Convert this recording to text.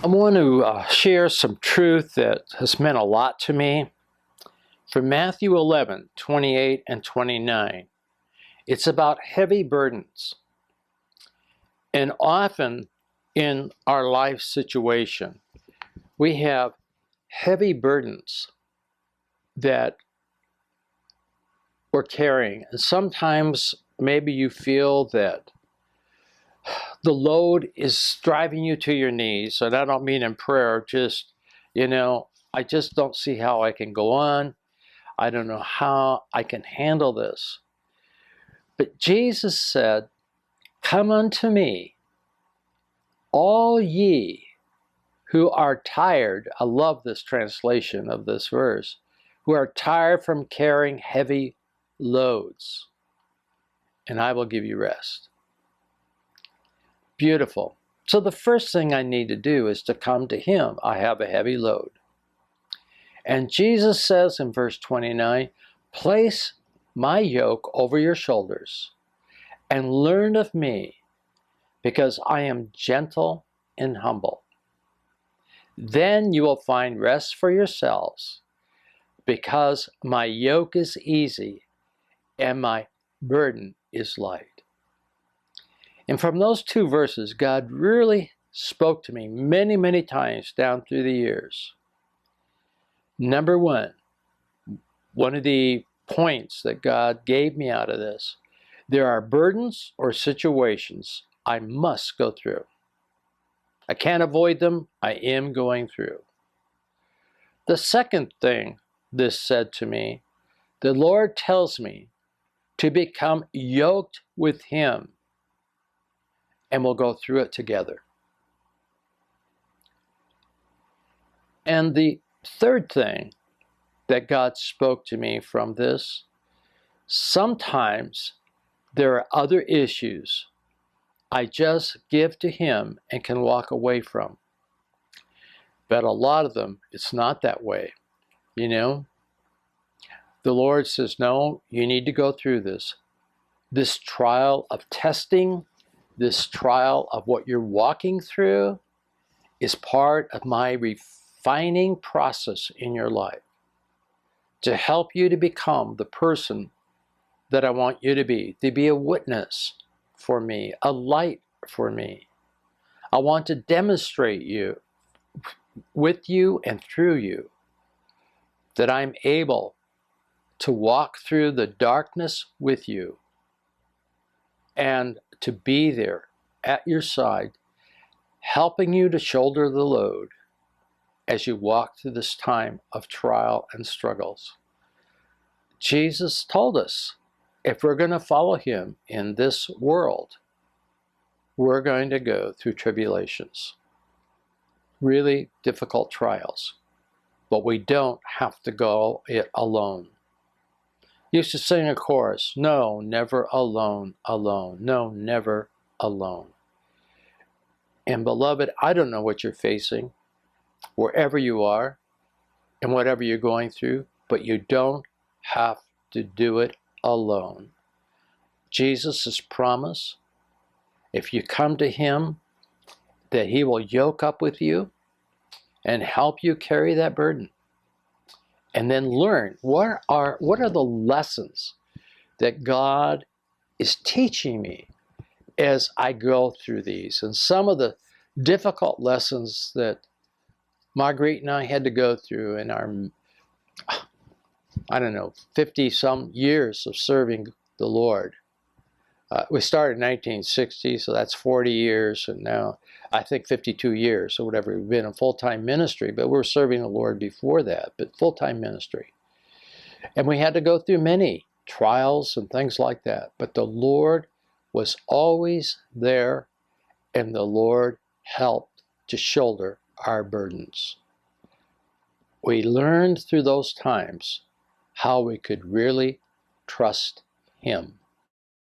I want to share some truth that has meant a lot to me from Matthew 11:28 and 29. It's about heavy burdens. And often in our life situation, we have heavy burdens that we're carrying. And sometimes maybe you feel that the load is driving you to your knees. And I don't mean in prayer, just, I just don't see how I can go on. I don't know how I can handle this. But Jesus said, "Come unto me, all ye who are tired." I love this translation of this verse. "Who are tired from carrying heavy loads, and I will give you rest." Beautiful. So the first thing I need to do is to come to Him. I have a heavy load. And Jesus says in verse 29, "Place my yoke over your shoulders and learn of me, because I am gentle and humble. Then you will find rest for yourselves, because my yoke is easy and my burden is light." And from those two verses, God really spoke to me many, many times down through the years. Number one of the points that God gave me out of this, there are burdens or situations I must go through. I can't avoid them. I am going through. The second thing this said to me, the Lord tells me to become yoked with Him, and we'll go through it together. And the third thing that God spoke to me from this, sometimes there are other issues I just give to Him and can walk away from. But a lot of them, it's not that way. The Lord says, no, you need to go through this. This trial of testing, this trial of what you're walking through is part of my refining process in your life to help you to become the person that I want you to be a witness for me, a light for me. I want to demonstrate with you and through you, that I'm able to walk through the darkness with you and to be there at your side, helping you to shoulder the load as you walk through this time of trial and struggles. Jesus told us, if we're going to follow Him in this world, we're going to go through tribulations, really difficult trials, but we don't have to go it alone. Used to sing a chorus, "No, never alone, alone. No, never alone." And beloved, I don't know what you're facing, wherever you are, and whatever you're going through, but you don't have to do it alone. Jesus has promised, if you come to Him, that He will yoke up with you and help you carry that burden. And then learn, what are the lessons that God is teaching me as I go through these. And some of the difficult lessons that Marguerite and I had to go through in our, 50-some years of serving the Lord. We started in 1960, so that's 40 years, and now I think 52 years or whatever. We've been in full-time ministry, but we're serving the Lord before that, but full-time ministry. And we had to go through many trials and things like that, but the Lord was always there, and the Lord helped to shoulder our burdens. We learned through those times how we could really trust Him.